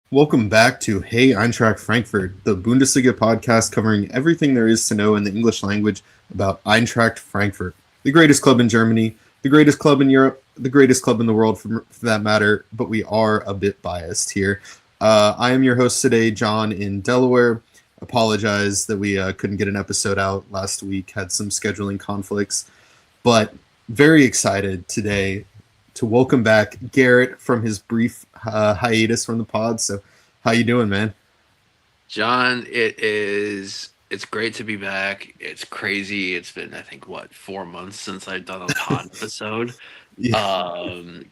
Welcome back to Hey Eintracht Frankfurt, the Bundesliga podcast covering everything there is to know in the English language about Eintracht Frankfurt, the greatest club in Germany, the greatest club in Europe, the greatest club in the world for that matter, but we are a bit biased here. I am your host today, John, in Delaware. Apologize that we couldn't get an episode out last week, had some scheduling conflicts, but very excited today to welcome back Garret from his brief hiatus from the pod. So, how you doing, man? John, it's great to be back. It's crazy. It's been I think what 4 months since I've done a pod episode. Yeah, Um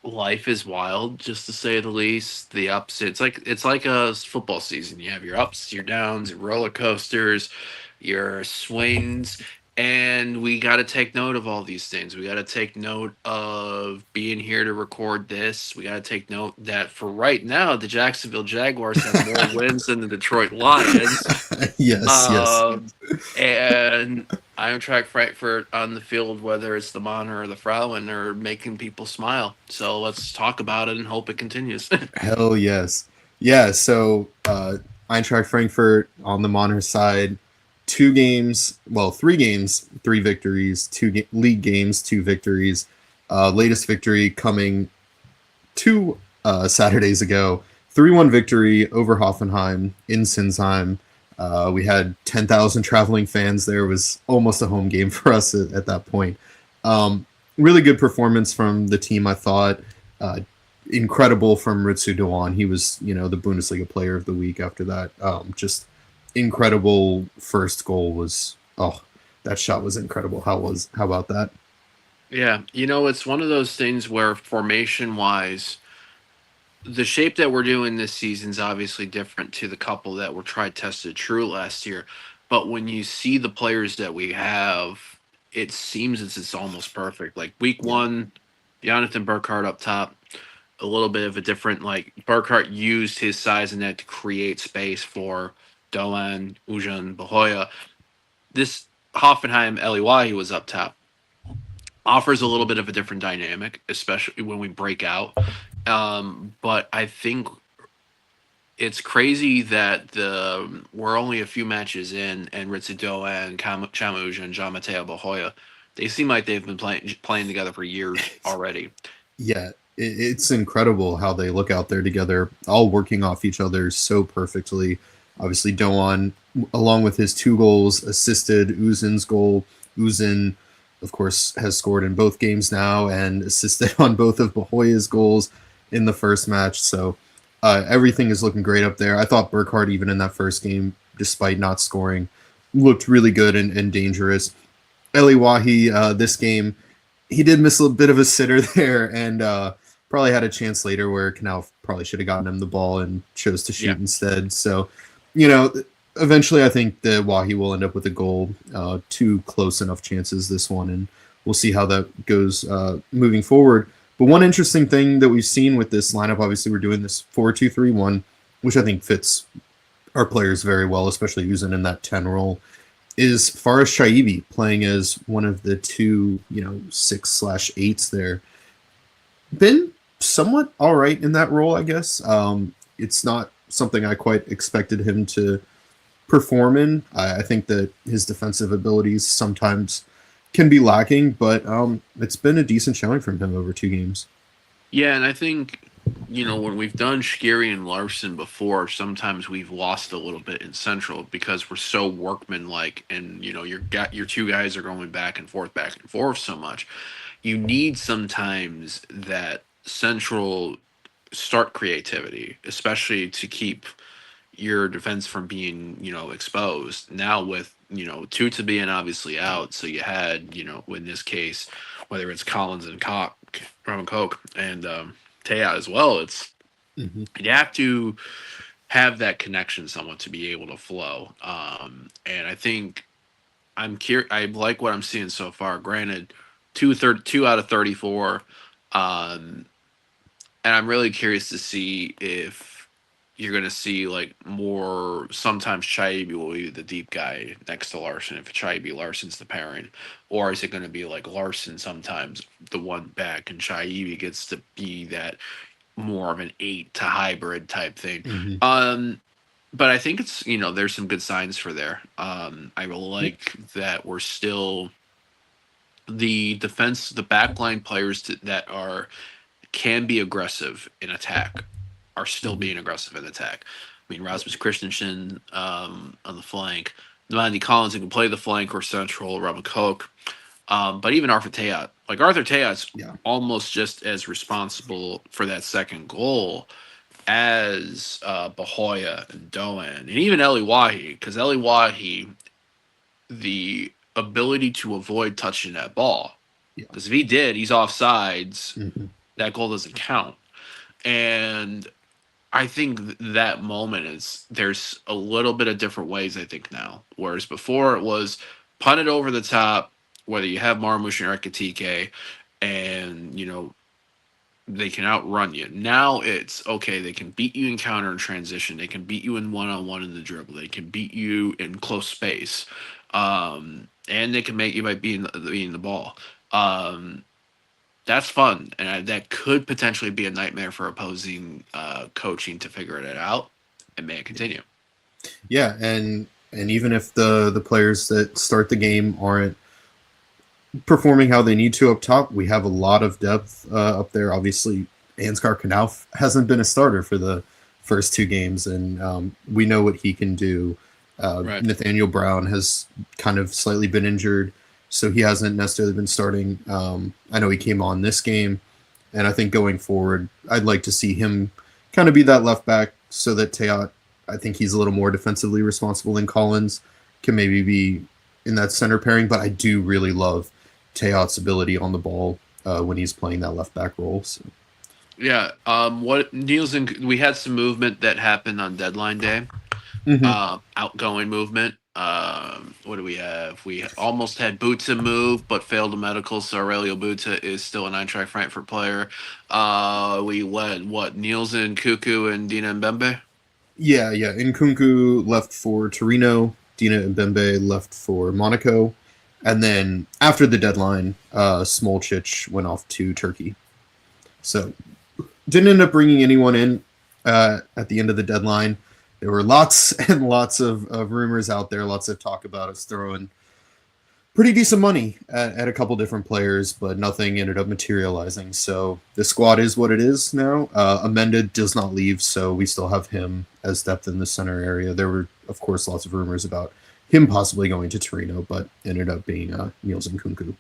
Life is wild, just to say the least. The ups, it's like a football season. You have your ups, your downs, your roller coasters, your swings, and we got to take note of all these things. We got to take note of being here to record this. We got to take note that for right now, the Jacksonville Jaguars have more wins than the Detroit Lions. yes, yes. Um, and Eintracht Frankfurt on the field, whether it's the Männer or the Frauen, are making people smile. So let's talk about it and hope it continues. Hell yes. Yeah, so Eintracht Frankfurt on the Monitor side, 2 games, well, 3 games, 3 victories, league games, 2 victories. Latest victory coming 2 Saturdays ago, 3-1 victory over Hoffenheim in Sinsheim. We had 10,000 traveling fans there. It was almost a home game for us at that point. Really good performance from the team, I thought. Incredible from Ritsu Dewan. He was, the Bundesliga player of the week after that. Just incredible first goal was, that shot was incredible. How about that? Yeah, it's one of those things where formation wise, the shape that we're doing this season is obviously different to the couple that were tried, tested, true last year. But when you see the players that we have, it seems it's almost perfect. Like week Yeah. one, Jonathan Burkhardt up top, a little bit of a different, like Burkhardt used his size and net to create space for Doan, Ujan, Bahoya. This Hoffenheim Eliwahi was up top. Offers a little bit of a different dynamic, especially when we break out. But I think it's crazy that we're only a few matches in, and Ritsudo and Chamuja and John Mateo Bahoya, they seem like they've been playing together for years already. Yeah, it's incredible how they look out there together, all working off each other so perfectly. Obviously, Doan, along with his 2 goals, assisted Uzin's goal. Uzin, of course, has scored in both games now and assisted on both of Bahoya's goals in the first match. So everything is looking great up there. I thought Burkhardt, even in that first game, despite not scoring, looked really good and dangerous. Eli Wahi, this game, he did miss a bit of a sitter there, and probably had a chance later where Canal probably should have gotten him the ball and chose to Yeah. shoot instead. So, you know, eventually I think that Wahi will end up with a goal. 2 close enough chances this one, and we'll see how that goes moving forward. But one interesting thing that we've seen with this lineup, obviously, we're doing this 4-2-3-1, which I think fits our players very well, especially using in that 10 role, is Faris Shaibi playing as one of the 2, 6/8s there. Been somewhat all right in that role, I guess. It's not something I quite expected him to perform in. I think that his defensive abilities sometimes can be lacking, but it's been a decent showing from him over 2 games. Yeah, and I think when we've done Shkiri and Larson before, sometimes we've lost a little bit in Central because we're so workmanlike, and your 2 guys are going back and forth so much. You need sometimes that Central start creativity, especially to keep your defense from being exposed. Now with Tuta being obviously out, so you had in this case, whether it's Collins and Roman Koch and Taya as well, it's Mm-hmm. you have to have that connection somewhat to be able to flow. And I think I like what I'm seeing so far. Granted, two out of 34. Um, and I'm really curious to see if you're going to see like more. Sometimes Chaibi will be the deep guy next to Larson if Chaibi Larson's the pairing, or is it going to be like Larson sometimes the one back and Chaibi gets to be that more of an 8 to hybrid type thing. Hmm. But I think it's, there's some good signs for there. I really like that we're still the defense, the backline players that can be aggressive in attack are still Hmm. being aggressive in attack. I mean, Rasmus Christensen on the flank, Mandy Collins who can play the flank or central, Robin Koch, but even Arthur Teat. Like Arthur Teat's Yeah. almost just as responsible for that second goal as Bahoya and Doan and even Eli Wahi, because Eli Wahi, the ability to avoid touching that ball, Yeah. because if he did, he's offsides. Hmm. That goal doesn't count. And I think that moment is there's a little bit of different ways, I think, now. Whereas before it was punt it over the top, whether you have Marmoush or Ekatike, and, they can outrun you. Now it's okay, they can beat you in counter and transition. They can beat you in one-on-one in the dribble. They can beat you in close space. And they can make you by beating the ball. That's fun, and that could potentially be a nightmare for opposing coaching to figure it out, and may it continue. Yeah, and even if the players that start the game aren't performing how they need to up top, we have a lot of depth up there. Obviously, Ansgar Knauf hasn't been a starter for the first two games, and we know what he can do. Right. Nathaniel Brown has kind of slightly been injured, so he hasn't necessarily been starting. I know he came on this game, and I think going forward, I'd like to see him kind of be that left back so that Teat, I think he's a little more defensively responsible than Collins, can maybe be in that center pairing. But I do really love Teat's ability on the ball when he's playing that left back role. So. Yeah. What Nielsen? We had some movement that happened on deadline day. Mm-hmm. Outgoing movement. What do we have? We almost had Buta move, but failed a medical. So Aurelio Buta is still an Eintracht Frankfurt player. We went Nielsen, Cuckoo, and Dina Mbembe. Yeah. Nkunku left for Torino. Dina Mbembe left for Monaco. And then after the deadline, Smolcic went off to Turkey. So didn't end up bringing anyone in at the end of the deadline. There were lots and lots of rumors out there, lots of talk about us throwing pretty decent money at a couple different players, but nothing ended up materializing. So the squad is what it is now. Amenda does not leave, so we still have him as depth in the center area. There were, of course, lots of rumors about him possibly going to Torino, but ended up being Niels Nkunku.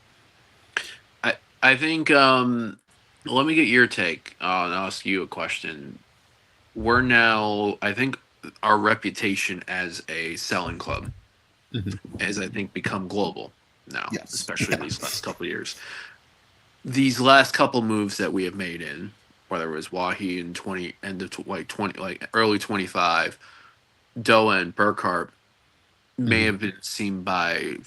I think. Let me get your take. And I'll ask you a question. We're now, I think, our reputation as a selling club has, I think, become global now, Yes. especially in these last couple of years. These last couple moves that we have made in, whether it was Wahi in early 25, Doa and Burkhart may have been seen by,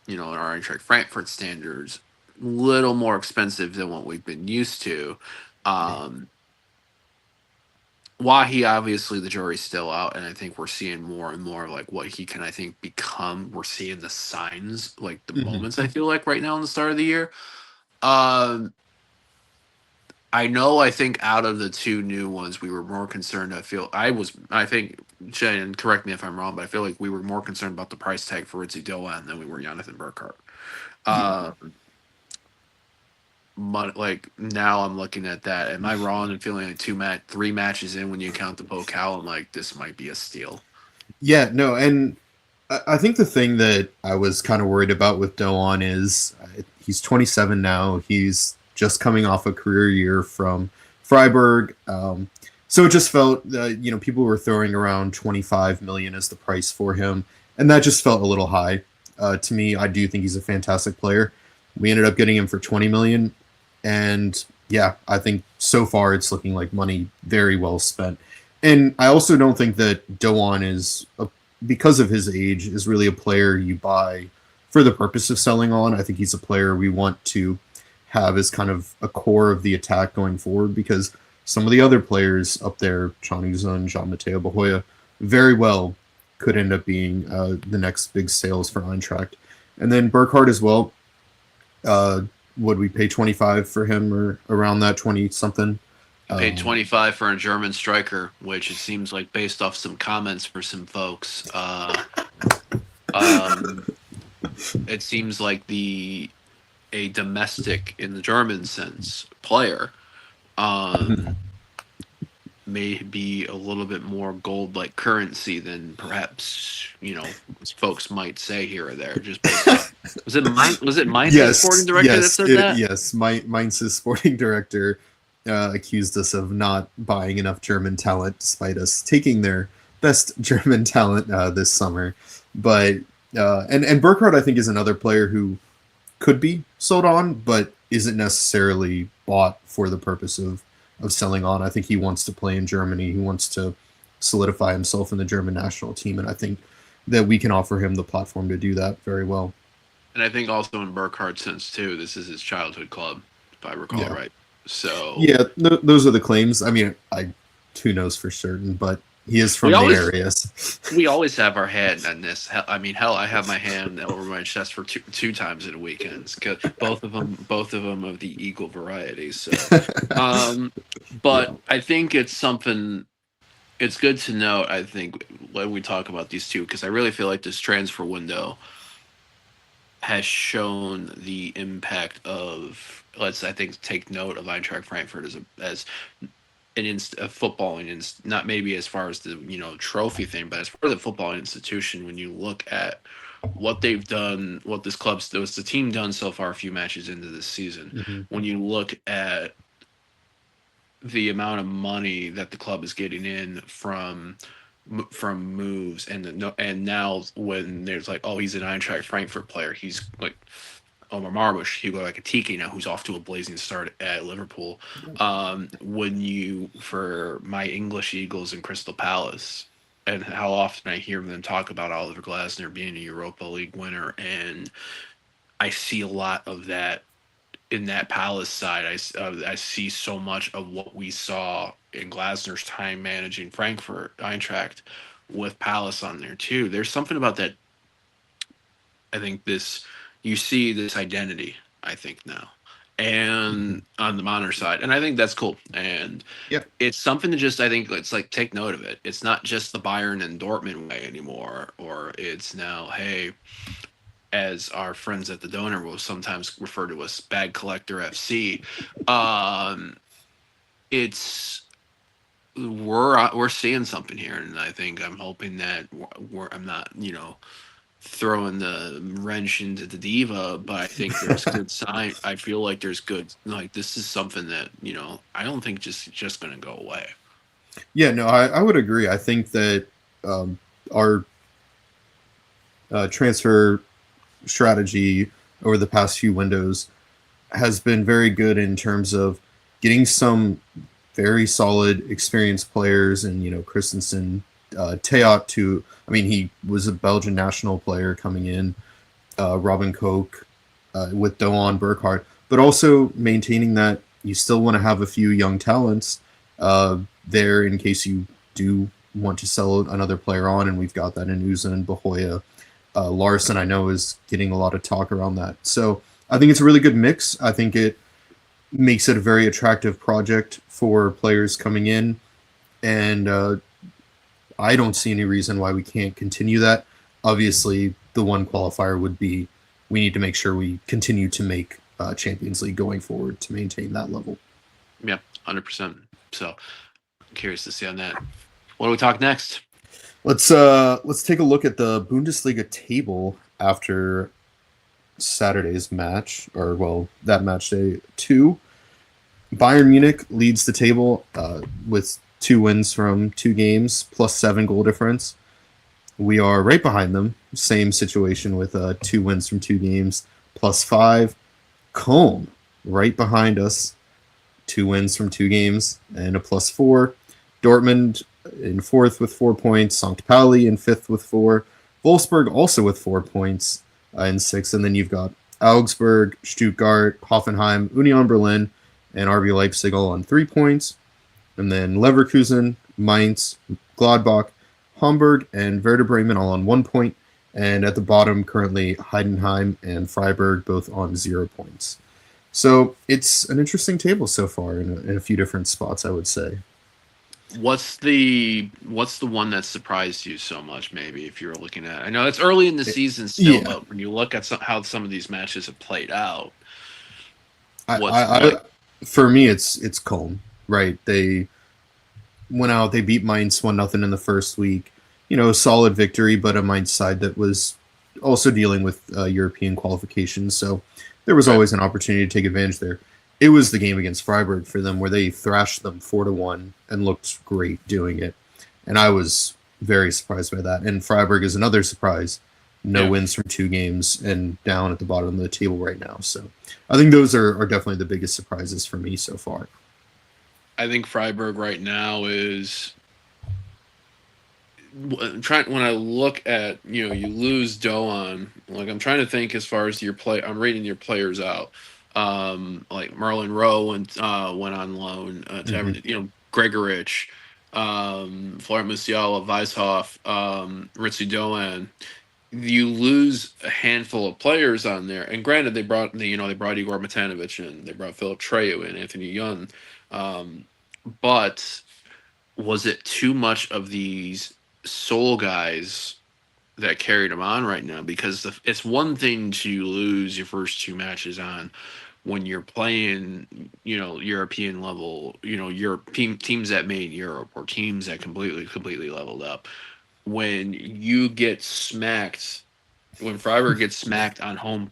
in our Eintracht Frankfurt standards, little more expensive than what we've been used to. Wahi, obviously, the jury's still out, and I think we're seeing more and more like what he can, I think, become. We're seeing the signs, like the moments, I feel like, right now in the start of the year. I think out of the two new ones, we were more concerned. I think, Shannon, correct me if I'm wrong, but I feel like we were more concerned about the price tag for Ritzy Doan than we were Jonathan Burkhart. Like now I'm looking at that. Am I wrong in feeling like 3 matches in when you count the Pokal? I'm like, this might be a steal. Yeah, no, and I think the thing that I was kind of worried about with Doan is he's 27 now. He's just coming off a career year from Freiburg. So it just felt, people were throwing around 25 million as the price for him. And that just felt a little high. To me, I do think he's a fantastic player. We ended up getting him for 20 million. And yeah, I think so far it's looking like money very well spent. And I also don't think that Doan is, because of his age, is really a player you buy for the purpose of selling on. I think he's a player we want to have as kind of a core of the attack going forward, because some of the other players up there, Chanuzun, Jean-Matteo Bahoya, very well could end up being the next big sales for Eintracht. And then Burkhart as well. Would we pay 25 for him or around that 20 something? I paid 25 for a German striker, which it seems like based off some comments for some folks, um, it seems like a domestic in the German sense player may be a little bit more gold like currency than perhaps folks might say here or there. Just based off, was it Mainz's sporting director that said that? Yes. Mainz's sporting director accused us of not buying enough German talent, despite us taking their best German talent this summer. But and Burkhardt, I think, is another player who could be sold on, but isn't necessarily bought for the purpose of selling on. I think he wants to play in Germany. He wants to solidify himself in the German national team, and I think that we can offer him the platform to do that very well. And I think also in Burkhardt's sense too, this is his childhood club, if I recall right. So yeah, those are the claims. I mean, who knows for certain, but he is from the areas. We always have our hand on this. I mean, hell, I have my hand over my chest for two times in a weekend. Cause both of them of the eagle variety. So, but I think it's something. It's good to note. I think when we talk about these two, because I really feel like this transfer window has shown the impact of. I think take note of Eintracht Frankfurt as a footballing, not maybe as far as the trophy thing, but as far as the footballing institution. When you look at what they've done, what this the team done so far, a few matches into this season. When you look at the amount of money that the club is getting in from moves, and now when there's like, oh, he's an Eintracht Frankfurt player, he's like Omar Marbush, Hugo Ekitike now, who's off to a blazing start at Liverpool. For my English Eagles and Crystal Palace, and how often I hear them talk about Oliver Glasner being a Europa League winner, and I see a lot of that in that Palace side. I see so much of what we saw in Glasner's time managing Eintracht with Palace on there too. There's something about that. I think you see this identity, I think, now, and on the Männer side, and I think that's cool. And it's something to just, I think it's like, take note of it. It's not just the Bayern and Dortmund way anymore, or it's now, hey, as our friends at the Donor will sometimes refer to us, Bag Collector FC. We're seeing something here, and I think I'm hoping that I'm not, throwing the wrench into the diva, but I think there's good sign. I feel like there's good, like, this is something that I don't think just going to go away. Yeah, no, I would agree. I think that our transfer strategy over the past few windows has been very good in terms of getting some very solid, experienced players, and Christensen, Teat, he was a Belgian national player coming in, Robin Koch, with Doan Burkhardt, but also maintaining that you still want to have a few young talents there in case you do want to sell another player on, and we've got that in Uza and Bahoya. Larson, I know, is getting a lot of talk around that. So I think it's a really good mix. I think it makes it a very attractive project for players coming in, and I don't see any reason why we can't continue that. Obviously, the one qualifier would be we need to make sure we continue to make Champions League going forward to maintain that level. Yeah, 100%. So I'm curious to see on that. What do we talk next? Let's take a look at the Bundesliga table after Saturday's match, that match day 2. Bayern Munich leads the table with 2 wins from 2 games, plus 7 goal difference. We are right behind them. Same situation with 2 wins from 2 games, plus 5. Köln right behind us, 2 wins from 2 games and a plus 4. Dortmund in 4th with 4 points. St. Pauli in 5th with 4. Wolfsburg also with 4 points in 6th. And then you've got Augsburg, Stuttgart, Hoffenheim, Union Berlin, and RB Leipzig all on 3 points. And then Leverkusen, Mainz, Gladbach, Hamburg, and Werder Bremen all on 1 point. And at the bottom, currently, Heidenheim and Freiburg both on 0 points. So it's an interesting table so far in a few different spots, I would say. What's the one that surprised you so much? Maybe if you were looking at, I know it's early in the season still, Yeah, but when you look at how some of these matches have played out, I, what's I, what? I for me it's Cologne, right? They went out, they beat Mainz 1-0 in the first week. Solid victory, but a Mainz side that was also dealing with European qualifications. So there was Right. always an opportunity to take advantage there. It was the game against Freiburg for them where they thrashed them 4-1 and looked great doing it. And I was very surprised by that. And Freiburg is another surprise. No Yeah. wins from 2 games and down at the bottom of the table right now. So I think those are definitely the biggest surprises for me so far. I think Freiburg right now is trying. When I look at you lose Doan. Like I'm trying to think as far as your play. I'm reading your players out. Like Merlin Rowe went on loan to Mm-hmm. Gregorich, Florent Musiala, Weishoff, Ritzy Doan. You lose a handful of players on there, and granted, they brought Igor Matanovic in, they brought Philip Treyu in, Anthony Young, but was it too much of these soul guys that carried them on right now? Because it's one thing to lose your first two matches on when you're playing, European level, teams that made Europe or teams that completely leveled up. When you get smacked, when Freiburg gets smacked on home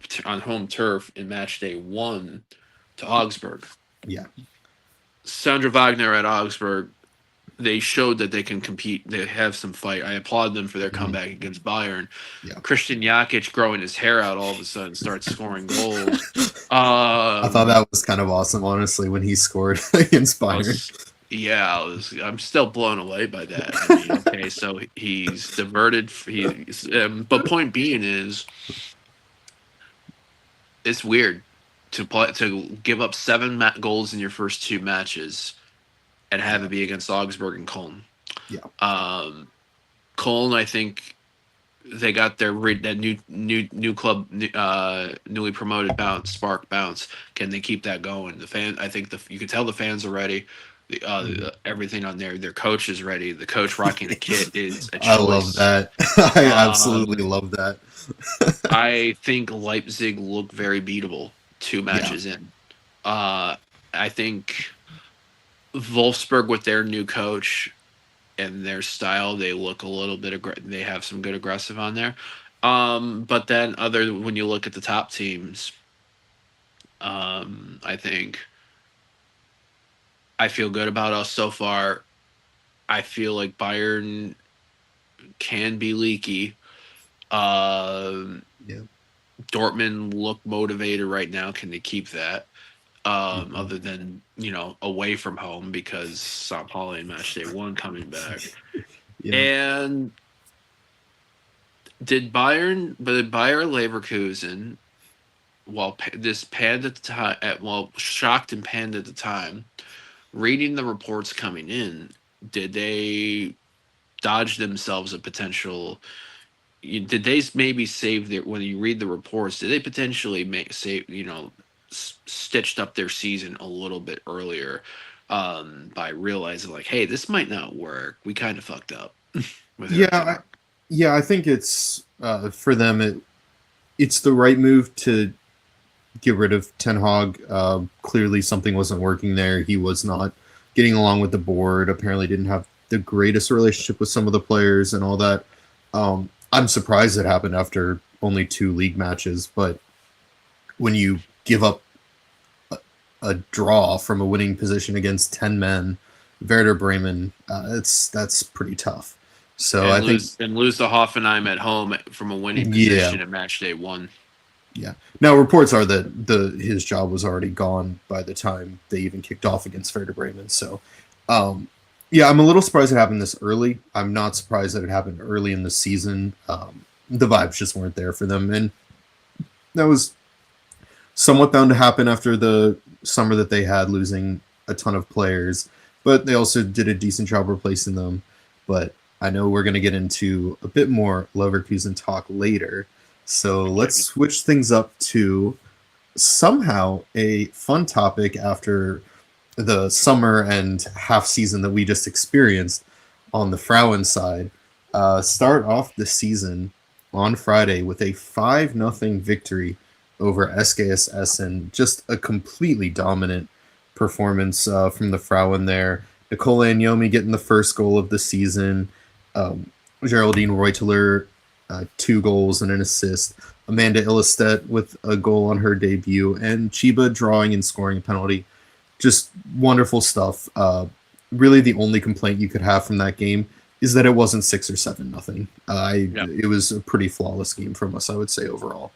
turf in match day 1 to Augsburg, Yeah. Sandra Wagner at Augsburg, they showed that they can compete. They have some fight. I applaud them for their Mm-hmm. comeback against Bayern. Yeah. Christian Jakic growing his hair out all of a sudden starts scoring goals. I thought that was kind of awesome, honestly, when he scored against Bayern. I'm still blown away by that. I mean, okay, so he's diverted. But point being is, it's weird to give up 7 goals in your first 2 matches and have it be against Augsburg and Cologne. Yeah. Cologne, I think they got that new club, newly promoted spark bounce. Can they keep that going? I think you can tell the fans are ready. Everything on their coach is ready. The coach rocking a kit is a choice. I love that. I absolutely love that. I think Leipzig look very beatable 2 matches in. I think Wolfsburg with their new coach and their style, they look a little bit they have some good aggressive on there. But then when you look at the top teams, I think I feel good about us so far. I feel like Bayern can be leaky. Yeah. Dortmund look motivated right now. Can they keep that? Mm-hmm. Other than away from home because St. Pauli in match day 1 coming back. Yeah. And did Bayer Leverkusen, while this panned at the time, shocked and panned at the time, reading the reports coming in, did they dodge themselves a potential? Did they maybe save their? When you read the reports, did they potentially stitched up their season a little bit earlier by realizing like, hey, this might not work. We kind of fucked up. I think it's for them. It's the right move to get rid of Ten Hag. Clearly, something wasn't working there. He was not getting along with the board. Apparently, didn't have the greatest relationship with some of the players and all that. I'm surprised it happened after only 2 league matches, but when you give up a draw from a winning position against 10 men, Werder Bremen, that's pretty tough. So I think lose to Hoffenheim at home from a winning position at match day 1. Yeah. Now reports are that his job was already gone by the time they even kicked off against Werder Bremen. So, I'm a little surprised it happened this early. I'm not surprised that it happened early in the season. The vibes just weren't there for them, and that was somewhat bound to happen after the summer that they had, losing a ton of players. But they also did a decent job replacing them. But I know we're going to get into a bit more Leverkusen talk later. So let's switch things up to somehow a fun topic after the summer and half season that we just experienced on the Frauen side. Start off the season on Friday with a 5-0 victory over SGS Essen. Just a completely dominant performance from the Frauen there. Nicole Anyomi getting the first goal of the season. Geraldine Reuteler, 2 goals and an assist. Amanda Illistedt with a goal on her debut. And Chiba drawing and scoring a penalty. Just wonderful stuff. Really the only complaint you could have from that game is that it wasn't 6 or 7-0. It was a pretty flawless game from us, I would say, overall.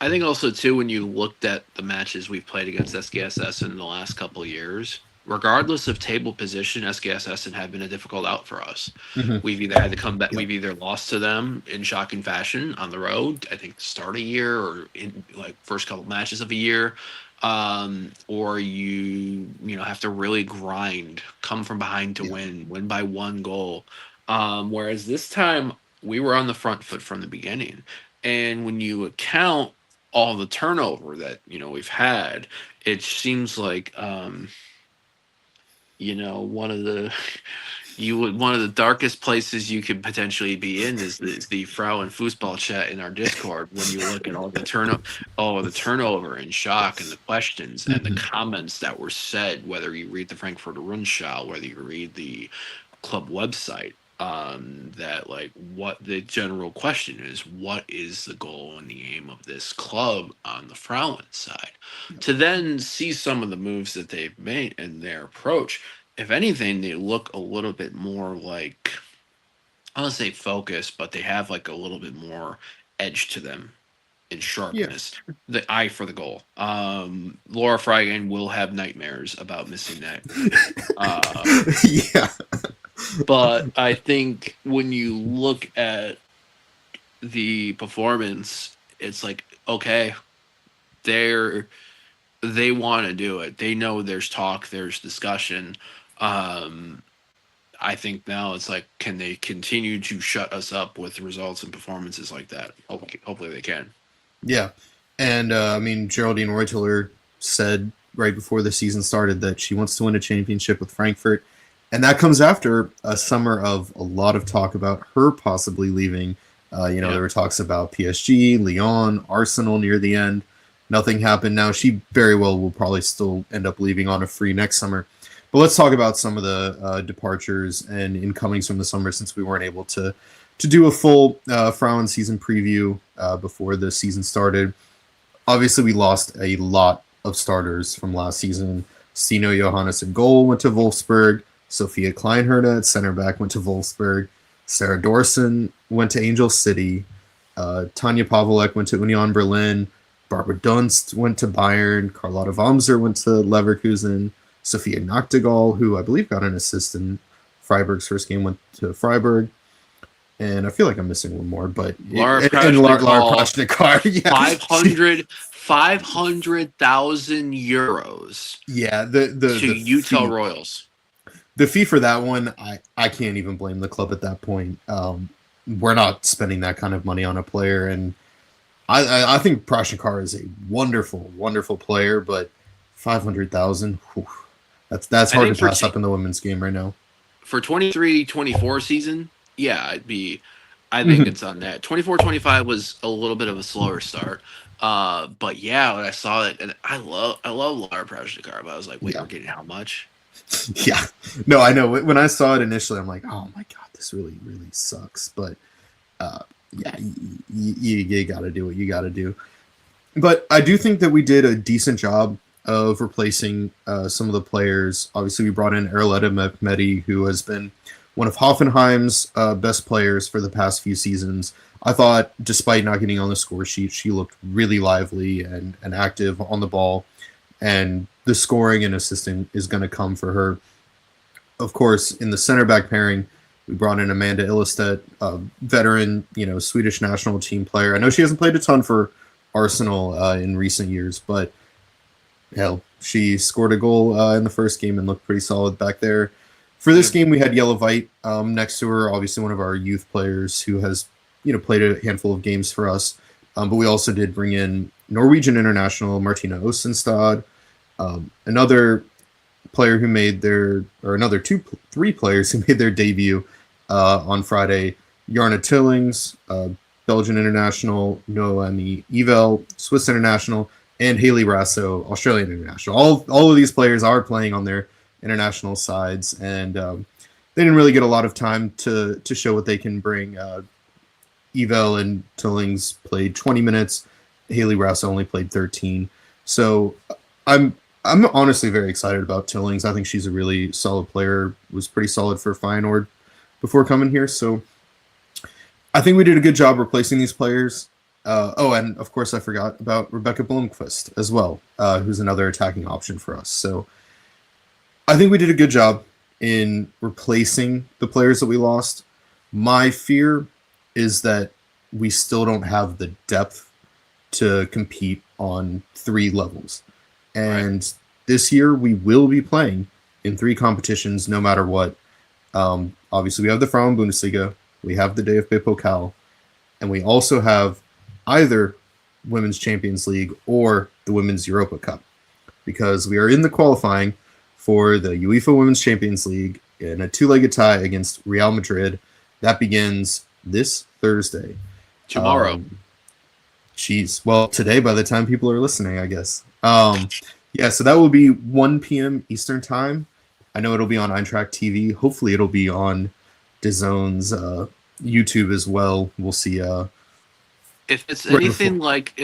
I think also, too, when you looked at the matches we've played against SGS Essen in the last couple of years, regardless of table position, SGS Essen had been a difficult out for us. Mm-hmm. We've either had to come back, we've either lost to them in shocking fashion on the road, I think the start of a year or in like first couple matches of a year, or you have to really grind, come from behind to win by 1 goal. Whereas this time we were on the front foot from the beginning. And when you account all the turnover that we've had, it seems like one of the one of the darkest places you could potentially be in is the Frauen Fußball chat in our Discord when you look at all the turnover and shock and the questions and the comments that were said, whether you read the Frankfurter Rundschau, whether you read the club website. That like what the general question is, what is the goal and the aim of this club on the Frauen side? To then see some of the moves that they've made and their approach, if anything, they look a little bit more like, I don't say focus, but they have like a little bit more edge to them in sharpness. The eye for the goal. Laura Freigen will have nightmares about missing that. But I think when you look at the performance, it's like, okay, they want to do it. They know there's talk, there's discussion. I think now it's like, can they continue to shut us up with results and performances like that? Hopefully they can. Yeah. And, Geraldine Reuteler said right before the season started that she wants to win a championship with Frankfurt. And that comes after a summer of a lot of talk about her possibly leaving. There were talks about PSG, Lyon, Arsenal near the end. Nothing happened. Now she very well will probably still end up leaving on a free next summer. But let's talk about some of the departures and incomings from the summer, since we weren't able to do a full Frauen season preview before the season started. Obviously, we lost a lot of starters from last season. Stino Johannes in goal went to Wolfsburg. Sophia Kleinherde at center back went to Wolfsburg. Sarah Dorson went to Angel City. Tanja Pavelek went to Union Berlin. Barbara Dunst went to Bayern. Carlotta Wamser went to Leverkusen. Sophia Nachtigall, who I believe got an assist in Freiburg's first game, went to Freiburg. And I feel like I'm missing one more, but Lara Prashnikar, 500,000 euros. Yeah, to Utah Royals. The fee for that one, I can't even blame the club at that point. We're not spending that kind of money on a player, and I think Prashnikar is a wonderful, wonderful player, but 500,000, that's hard to pass up in the women's game right now. For 23-24 season, yeah, I think it's on that. 24-25 was a little bit of a slower start. But yeah, when I saw it, and I love Lara Prashnikar, but I was like, wait, we're getting how much? Yeah, no, I know. When I saw it initially, I'm like, oh my god, this really, really sucks. But you got to do what you got to do. But I do think that we did a decent job of replacing some of the players. Obviously, we brought in Arletta Mehmeti, who has been one of Hoffenheim's best players for the past few seasons. I thought, despite not getting on the score sheet, she looked really lively and active on the ball. And the scoring and assisting is going to come for her. Of course, in the center back pairing, we brought in Amanda Illistedt, a veteran, Swedish national team player. I know she hasn't played a ton for Arsenal in recent years, but hell, she scored a goal in the first game and looked pretty solid back there. For this game, we had Yellow Veit next to her, obviously one of our youth players who has, played a handful of games for us. But we also did bring in Norwegian international Martina Ostenstad, another player who made their, or another three players who made their debut on Friday. Jarna Tillings, Belgian international, Noemi Evel, Swiss international, and Haley Rasso, Australian international. All of these players are playing on their international sides, and they didn't really get a lot of time to show what they can bring. Evel and Tillings played 20 minutes. Haley Rasso only played 13. So I'm honestly very excited about Tillings. I think she's a really solid player. Was pretty solid for Feyenoord before coming here. So I think we did a good job replacing these players. And of course I forgot about Rebecca Blomqvist as well, who's another attacking option for us. So I think we did a good job in replacing the players that we lost. My fear is that we still don't have the depth to compete on 3 levels. And this year we will be playing in 3 competitions no matter what. Obviously we have the Frauen Bundesliga, we have the DFB Pokal, and we also have either Women's Champions League or the Women's Europa Cup, because we are in the qualifying for the UEFA Women's Champions League in a 2-legged tie against Real Madrid. That begins this Thursday. Tomorrow. Well, today by the time people are listening, I guess. Yeah, so that will be 1 p.m. Eastern time. I know it'll be on Eintracht TV. Hopefully it'll be on DAZN's YouTube as well. We'll see. If it's anything like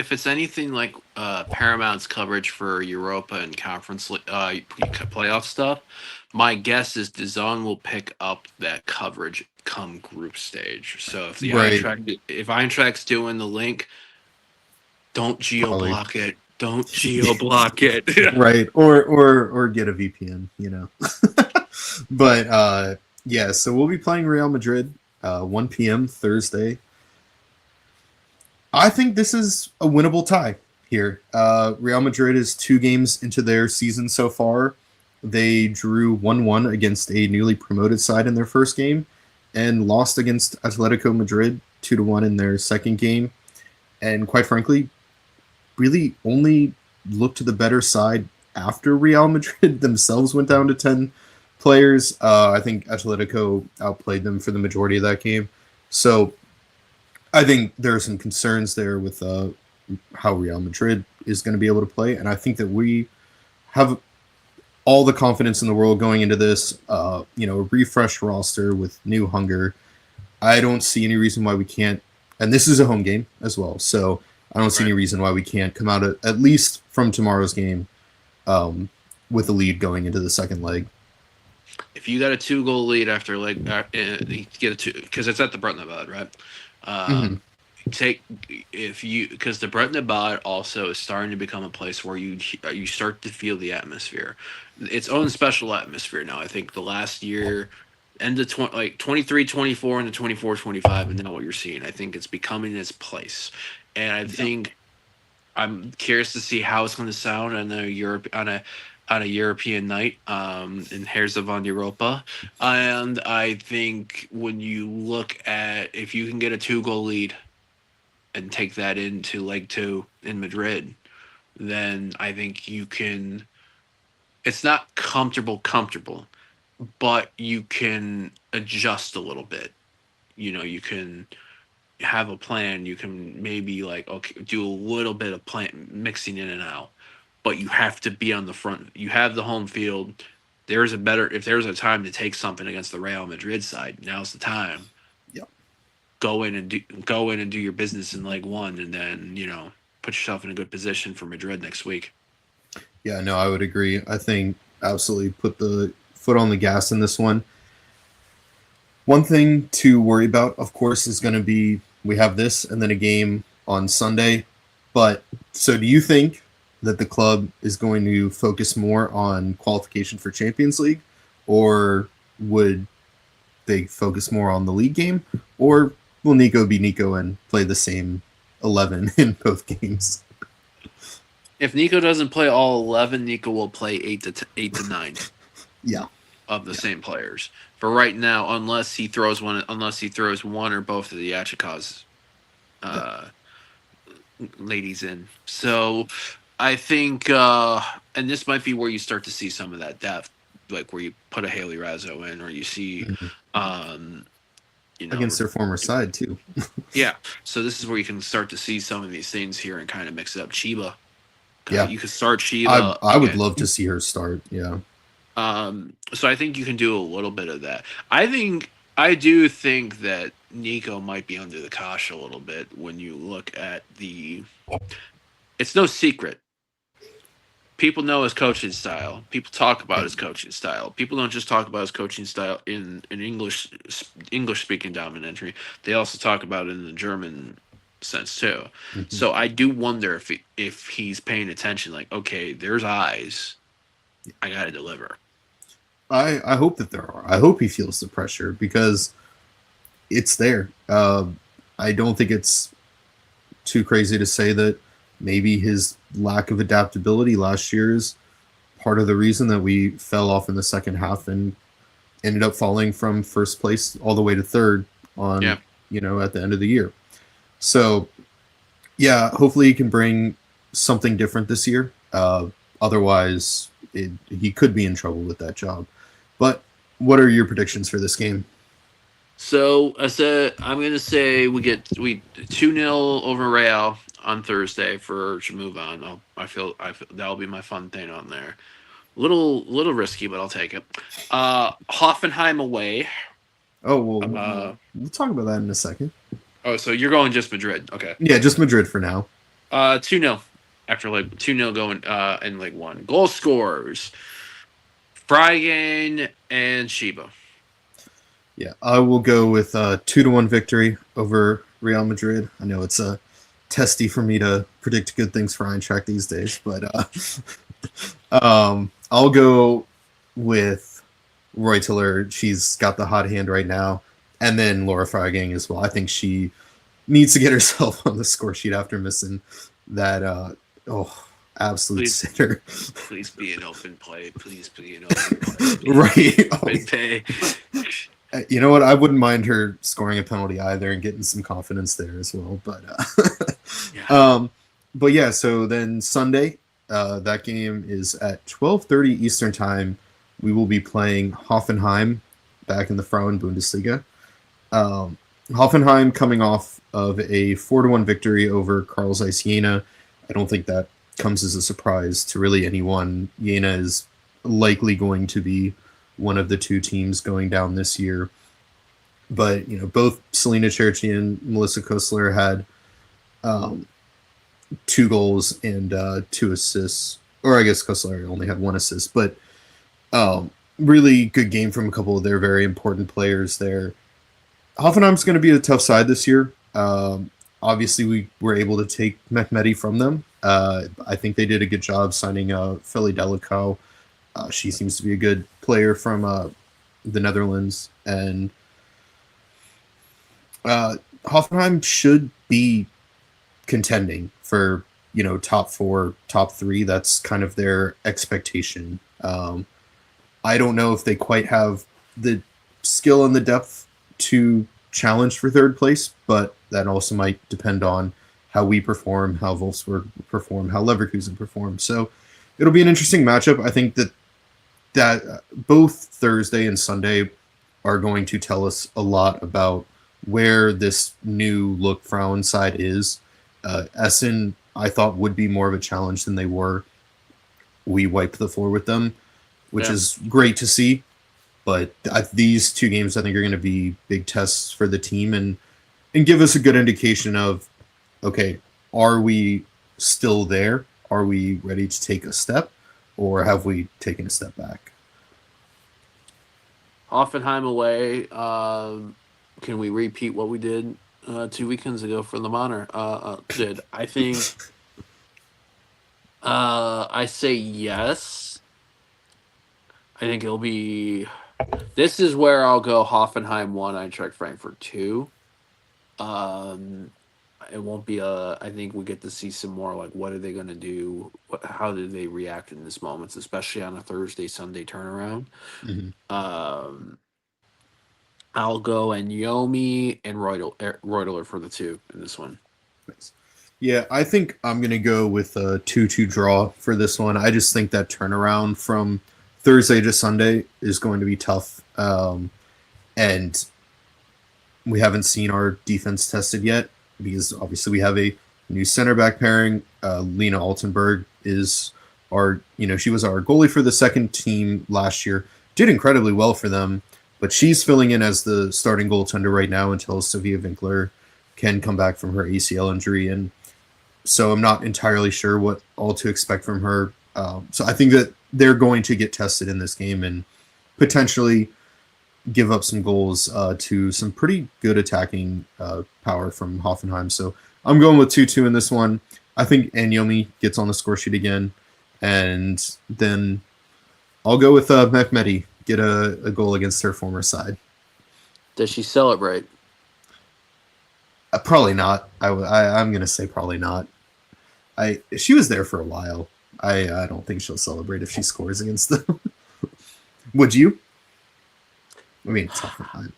Paramount's coverage for Europa and conference playoff stuff, my guess is DAZN will pick up that coverage come group stage. So if Eintracht's doing the link, don't geo-block it. Don't geo-block it. Right. Or get a VPN, you know. But yeah, so we'll be playing Real Madrid 1 p.m. Thursday. I think this is a winnable tie here. Real Madrid is 2 games into their season so far. They drew 1-1 against a newly promoted side in their first game and lost against Atletico Madrid 2-1 in their second game. And quite frankly, really only looked to the better side after Real Madrid themselves went down to 10 players. I think Atletico outplayed them for the majority of that game. So I think there are some concerns there with how Real Madrid is going to be able to play. And I think that we have all the confidence in the world going into this, a refreshed roster with new hunger. I don't see any reason why we can't, and this is a home game as well, so I don't see any reason why we can't come out at least from tomorrow's game with a lead going into the second leg. If you got a 2-goal lead after you get a 2, because it's at the Bretnabad, right? Because the Bretnabad also is starting to become a place where you start to feel the atmosphere, its own special atmosphere now. I think the last year, end of 23, 24 into 24, 25, and now what you're seeing, I think it's becoming its place. And I think I'm curious to see how it's going to sound on a European night in Herzen van Europa. And I think when you look at, if you can get a 2-goal lead and take that into leg 2 in Madrid, then I think you can, it's not comfortable, but you can adjust a little bit. You can have a plan. You can maybe do a little bit of plan mixing in and out, but you have to be on the front. You have the home field. If there's a time to take something against the Real Madrid side, now's the time. Yep. Go in and do your business in leg 1, and then put yourself in a good position for Madrid next week. Yeah, no, I would agree. I think absolutely put the foot on the gas in this one. One thing to worry about, of course, is going to be we have this and then a game on Sunday. But so do you think that the club is going to focus more on qualification for Champions League, or would they focus more on the league game, or will Nico be Nico and play the same 11 in both games? If Nico doesn't play all 11, Nico will play 8 to 9. Yeah. Of the same players. For right now, unless he throws one or both of the Yachikovs ladies in. So I think, and this might be where you start to see some of that depth, like where you put a Haley Razzo in, or you see, Mhm. um, you Against know, their former side too. yeah. So this is where you can start to see some of these things here and kind of mix it up. Chiba, Yeah, you could start I Chiba I would again. love to see her start. Yeah. So I think you can do a little bit of that. I do think that Nico might be under the cosh a little bit when you look at the. It's no secret. People know his coaching style. People talk about Yeah. his coaching style. People don't just talk about his coaching style in an English speaking dominatory. They also talk about it in the German sense too. Mhm. So I do wonder if he's paying attention. Like, okay, there's eyes. I got to deliver. I hope that there are. I hope he feels the pressure because it's there. I don't think it's too crazy to say that maybe his lack of adaptability last year is part of the reason that we fell off in the second half and ended up falling from first place all the way to third on Yeah. at the end of the year. So yeah, hopefully he can bring something different this year. Otherwise, he could be in trouble with that job. But what are your predictions for this game? So I said I'm gonna say we 2-0 over Real on Thursday for to move on. I feel that'll be my fun thing on there. Little risky, but I'll take it. Hoffenheim away. Oh well, Uh we'll talk about that in a second. oh, so you're going just Madrid. Okay. Yeah, just Madrid for now. 2-0 after like 2-0 going in like one. Goal scorers. Freigen and Shiba. Yeah, I will go with 2-1 victory over Real Madrid. I know it's testy for me to predict good things for Eintracht these days, but I'll go with Reutler. She's got the hot hand right now, and then Laura Freigang as well. I think she needs to get herself on the score sheet after missing that absolute Please sitter. please be an open play. Please be an open play. Please Right. Oh, open pay. you know what? I wouldn't mind her scoring a penalty either and getting some confidence there as well. But Yeah. but yeah. So then Sunday, that game is at 12:30 Eastern time. We will be playing Hoffenheim back in the Frauen Bundesliga. Um, Hoffenheim coming off of a 4-1 victory over Karl Zeiss Jena. I don't think that comes as a surprise to really anyone. Jena is likely going to be one of the two teams going down this year. But both Selena Cherchi and Melissa Kostler had um, 2 goals and 2 assists, or I guess Kostler only had 1 assist. But really good game from a couple of their very important players there. Hoffenheim's going to be a tough side this year. Obviously, we were able to take Mehmeti from them. I think they did a good job signing Feli Delico. She seems to be a good player from the Netherlands, and Hoffenheim should be contending for top four, top three. That's kind of their expectation. I don't know if they quite have the skill and the depth to challenge for third place, but that also might depend on how we perform, how Wolfsburg perform, how Leverkusen perform. So it'll be an interesting matchup. I think that both Thursday and Sunday are going to tell us a lot about where this new look Frauen side is. Essen, I thought, would be more of a challenge than they were. We wiped the floor with them, which Yeah. is great to see. But these two games, I think, are going to be big tests for the team and give us a good indication of, okay, are we still there? Are we ready to take a step, or have we taken a step back? Hoffenheim away. Can we repeat what we did 2 weekends ago for the Männer? Did I think? I say yes. I think it'll be. This is where I'll go. Hoffenheim 1, Eintracht Frankfurt 2. Um, it won't be a. I think we get to see some more like what are they going to do? How do they react in this moments, especially on a Thursday Sunday turnaround? Mm-hmm. Um, I'll go and Yomi and Reutler for the two in this one. Nice. Yeah, I think I'm going to go with a 2-2 draw for this one. I just think that turnaround from Thursday to Sunday is going to be tough. And we haven't seen our defense tested yet because obviously we have a new center back pairing. Lena Altenberg is she was our goalie for the second team last year. Did incredibly well for them, but she's filling in as the starting goaltender right now until Sofia Winkler can come back from her ACL injury. And so I'm not entirely sure what all to expect from her. So I think that they're going to get tested in this game and potentially give up some goals to some pretty good attacking power from Hoffenheim. So I'm going with 2-2 in this one. I think Anyomi gets on the score sheet again. And then I'll go with Mehmeti, get a goal against her former side. Does she celebrate? Probably not. I'm going to say probably not. She was there for a while. I don't think she'll celebrate if she scores against them. Would you? I mean, it's Hoffenheim.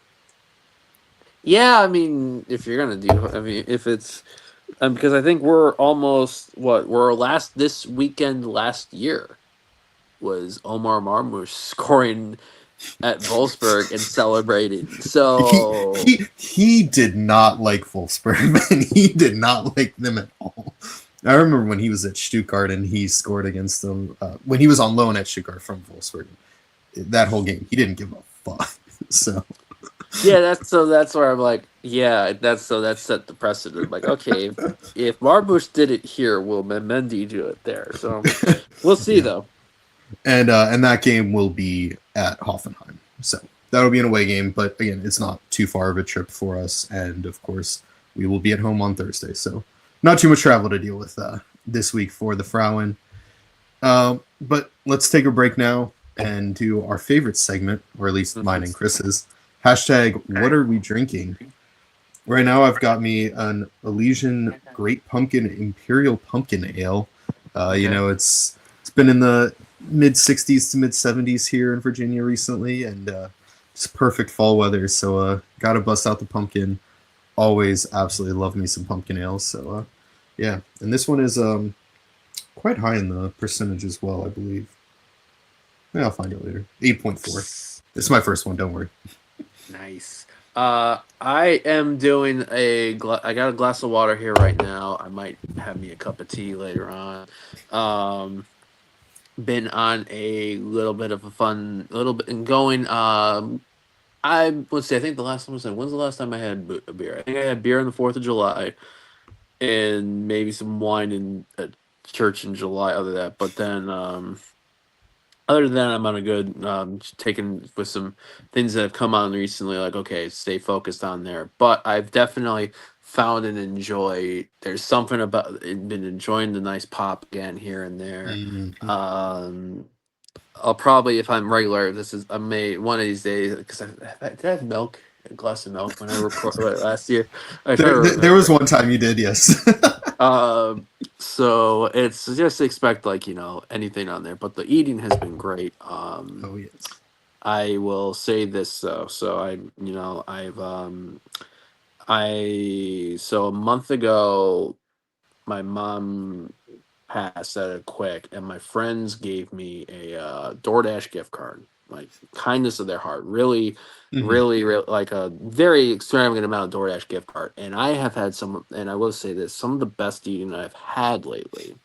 Yeah, I mean, if you're gonna do, I mean, if it's, because I think we're almost this weekend last year was Omar Marmoush scoring at Wolfsburg and celebrating. So he did not like Wolfsburg, man. He did not like them at all. I remember when he was at Stuttgart and he scored against them when he was on loan at Stuttgart from Wolfsburg. That whole game, he didn't give a fuck. So yeah, that's where I'm like, yeah, that set the precedent. Like, okay, if Marbush did it here, will Mendy do it there? So we'll see though. And that game will be at Hoffenheim. So that'll be an away game, but again, it's not too far of a trip for us. And of course, we will be at home on Thursday. So not too much travel to deal with this week for the Frauen. But let's take a break now and do our favorite segment, or at least mine and Chris's. Hashtag, what are we drinking? Right now, I've got me an Elysian Great Pumpkin Imperial Pumpkin Ale. It's been in the mid 60s to mid 70s here in Virginia recently, and it's perfect fall weather. So gotta bust out the pumpkin. Always absolutely love me some pumpkin ales. So yeah, and this one is quite high in the percentage as well, I believe. Yeah, I'll find it later. 8.4. This is my first one. Don't worry. Nice. I am doing I got a glass of water here right now. I might have me a cup of tea later on. Been on a little bit of going. I let's see. I think the last time I said, when's the last time I had a beer? I think I had beer on the 4th of July, and maybe some wine in at church in July. Other than that, but then other than that, I'm on a good taking with some things that have come on recently. Like, okay, stay focused on there. But I've definitely found and enjoy. There's something about been enjoying the nice pop again here and there. Mm-hmm. I'll probably, if I'm regular, I may one of these days, because did I have milk, a glass of milk when I recorded last year? There was one time you did, yes. So it's just expect anything on there, but the eating has been great. Oh yes. I will say this though. So so a month ago, my mom passed at a quick, and my friends gave me a DoorDash gift card. Like, kindness of their heart, really, really, like a very extravagant amount of DoorDash gift card. And I have had and I will say this, some of the best eating I've had lately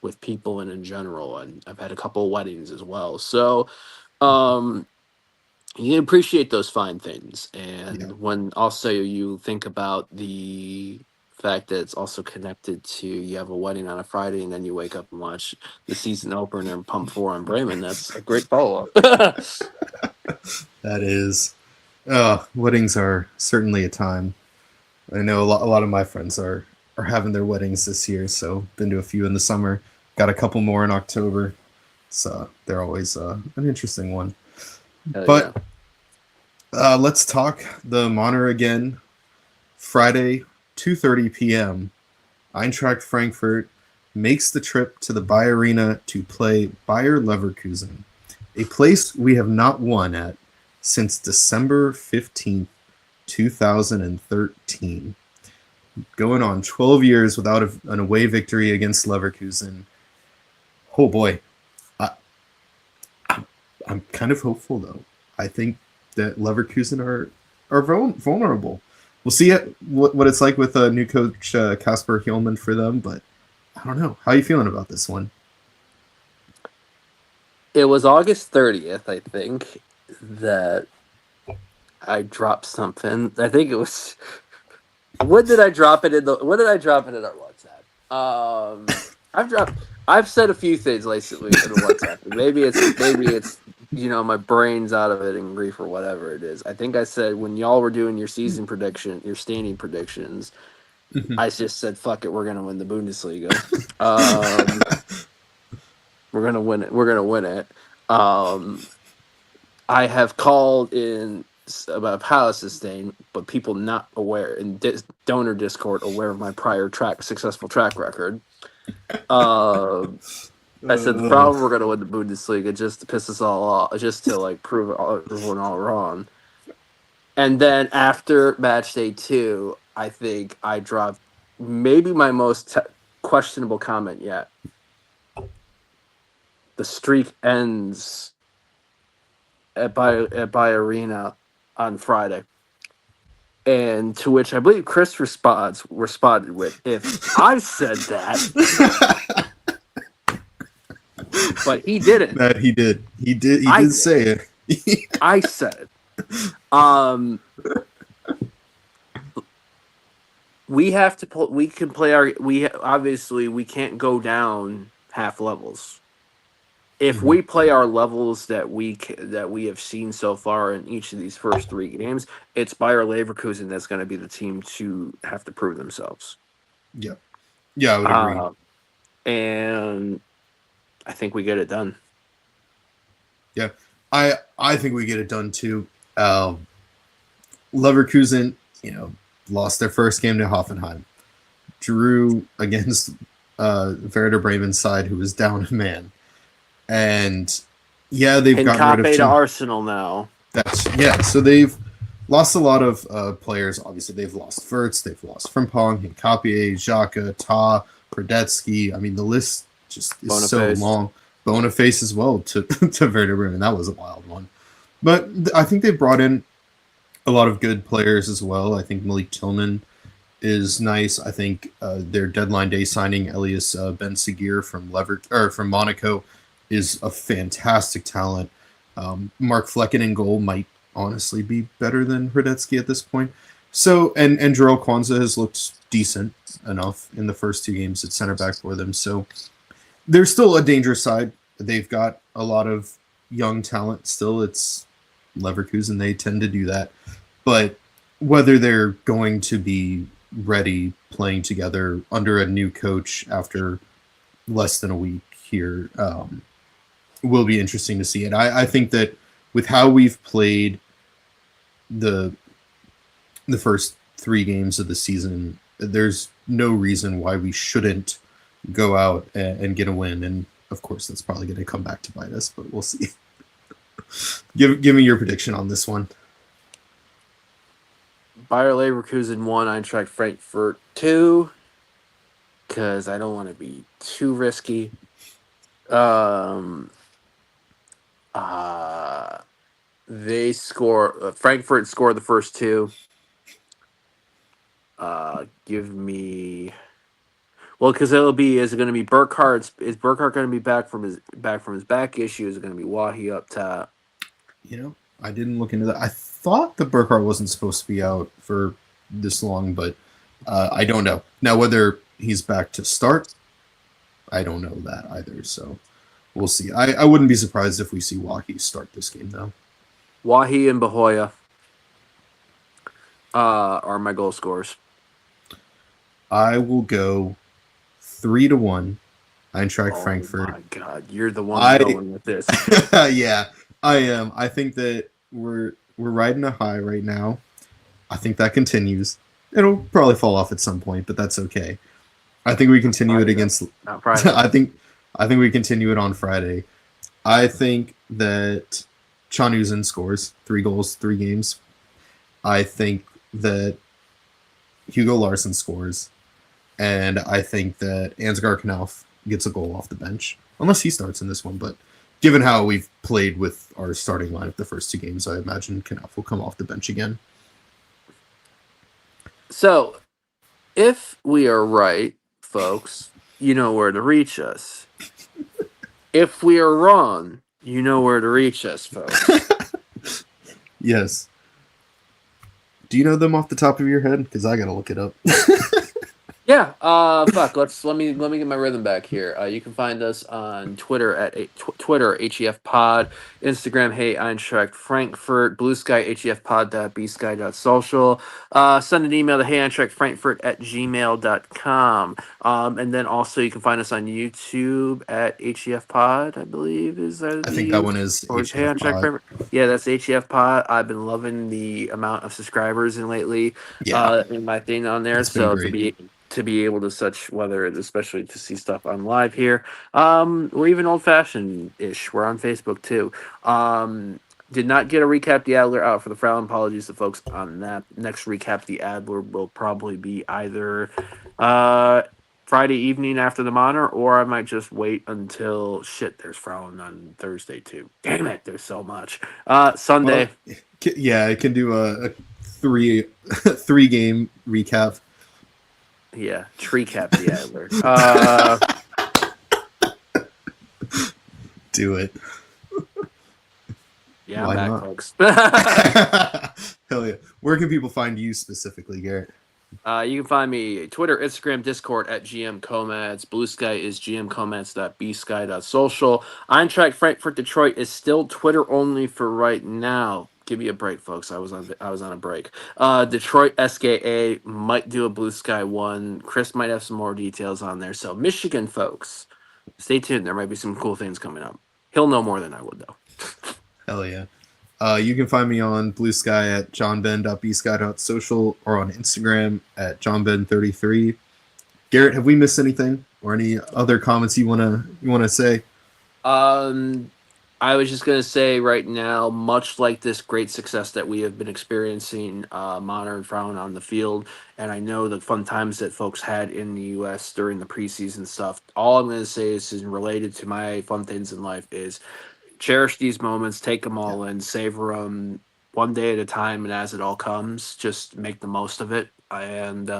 with people and in general, and I've had a couple of weddings as well. So, you appreciate those fine things, and when also you think about the fact that it's also connected to, you have a wedding on a Friday and then you wake up and watch the season opener and Pump 4 on Bremen, that's a great follow-up. That is. Weddings are certainly a time. I know a lot of my friends are having their weddings this year, so been to a few in the summer. Got a couple more in October. So they're always an interesting one. But let's talk the Männer again. Friday, 2:30 p.m. Eintracht Frankfurt makes the trip to the Bayer Arena to play Bayer Leverkusen, a place we have not won at since December 15th, 2013. going on 12 years without an away victory against Leverkusen. Oh boy, I'm kind of hopeful though. I think that Leverkusen are vulnerable. We'll see what it's like with new coach Kasper Hjulmand for them, but I don't know. How are you feeling about this one? It was August 30th, I think, that I dropped something. I think it was. When did I drop it in our WhatsApp? I've said a few things lately in the WhatsApp. Maybe it's my brain's out of it in grief or whatever it is. I think I said when y'all were doing your season prediction, your standing predictions, I just said fuck it, we're gonna win the Bundesliga. We're gonna win it. We're gonna win it. I have called in about Palace's thing, but people not aware in donor Discord aware of my prior successful track record. I said the problem we're going to win the Bundesliga just to piss us all off, just to prove everyone all wrong. And then after match day 2, I think I dropped maybe my most questionable comment yet. The streak ends at Bay Arena on Friday. And to which I believe Chris responded with, "If I said that," but he didn't. That he did. He did say it. I said it. We have to. We can play our. Obviously we can't go down half levels. If we play our levels that we have seen so far in each of these first 3 games, it's Bayer Leverkusen that's going to be the team to have to prove themselves. Yeah, I would agree. And I think we get it done. Yeah, I think we get it done too. Leverkusen, lost their first game to Hoffenheim, drew against Werder Bremen's side, who was down a man. And they've gotten rid of to Arsenal now. So they've lost a lot of players. Obviously, they've lost Wirtz, they've lost Frimpong, Hincapié, Xhaka, Ta, Pradetsky. I mean, the list just is Boniface. So long. Boniface as well to Werder Bremen. That was a wild one. But I think they brought in a lot of good players as well. I think Malik Tillman is nice. I think their deadline day signing, Elias Ben Seguir from Monaco, is a fantastic talent. Mark Flecken in goal might honestly be better than Hradetsky at this point. So, and Jarell Kwanzaa has looked decent enough in the first 2 games at center back for them. So they're still a dangerous side. They've got a lot of young talent still. It's Leverkusen. They tend to do that. But whether they're going to be ready playing together under a new coach after less than a week here will be interesting to see. And I think that with how we've played the first 3 games of the season, there's no reason why we shouldn't go out and get a win. And of course, that's probably going to come back to bite us, but we'll see. Give me your prediction on this one. Bayer Leverkusen 1, Eintracht Frankfurt 2, because I don't want to be too risky. They score. Frankfurt score the first 2. Give me. Well, because it'll be. Is it going to be Burkhardt? Is Burkhardt going to be back from his back issue? Is it going to be Wahi up top? I didn't look into that. I thought the Burkhardt wasn't supposed to be out for this long, but I don't know. Now, whether he's back to start, I don't know that either. So we'll see. I wouldn't be surprised if we see Wahi start this game, though. Wahi and Bahoya are my goal scorers. I will go 3-1 Eintracht Frankfurt. Oh my God, you're the one going with this. Yeah, I am. I think that we're riding a high right now. I think that continues. It'll probably fall off at some point, but that's okay. I think we continue it against. Not Friday. I think we continue it on Friday. I think that Chanuzen scores 3 goals, 3 games. I think that Hugo Larsson scores, and I think that Ansgar Knauf gets a goal off the bench, unless he starts in this one. But given how we've played with our starting lineup the first 2 games, I imagine Knauf will come off the bench again. So, if we are right, folks, you know where to reach us. If we are wrong, you know where to reach us, folks. Yes. Do you know them off the top of your head? Because I gotta look it up. Yeah. Fuck. Let me get my rhythm back here. You can find us on Twitter at Twitter hefpod, Instagram Hey Eintracht Frankfurt, Blue Sky hefpod.bsky.social. Send an email to heyeintrachtfrankfurt@gmail.com. And then also you can find us on YouTube at hefpod. I believe is that. I think that one is Or is Hey HF Eintracht Pod. Frankfurt? Yeah, that's HF Pod. I've been loving the amount of subscribers in lately. Yeah, In my thing on there. it's been So great. to be able to such whether especially to see stuff on live here, we're even old fashioned ish. We're on Facebook too. Did not get a recap the Adler out for the Frauen. Apologies to folks on that. Next recap the Adler will probably be either Friday evening after the Männer, or I might just wait until there's Frauen on Thursday too. Damn it, there's so much. Sunday. Well, yeah, I can do a 3 game recap. Yeah, tree cap the Adler. Do it. Yeah, Why I'm back, not? folks. Hell yeah. Where can people find you specifically, Garrett? You can find me Twitter, Instagram, Discord at GMComads. Blue Sky is gmcomads.bsky.social. Eintracht Frankfurt Detroit is still Twitter only for right now. Give me a break, folks. I was on a break. Detroit SGA might do a Blue Sky one. Chris might have some more details on there. So Michigan folks, stay tuned. There might be some cool things coming up. He'll know more than I would though. Hell yeah. You can find me on Blue Sky at johnben.bsky.social or on Instagram at johnben33. Garrett, have we missed anything or any other comments you wanna say? I was just going to say right now, much like this great success that we have been experiencing, Männer and Frauen on the field, and I know the fun times that folks had in the U.S. during the preseason stuff, all I'm going to say is related to my fun things in life is cherish these moments, take them all in, savor them one day at a time, and as it all comes, just make the most of it, and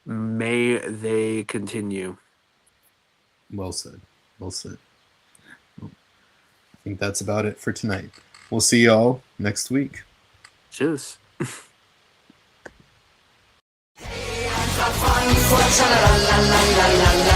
may they continue. Well said. Well said. I think that's about it for tonight. We'll see y'all next week. Cheers. Frankfurt, la la la la la.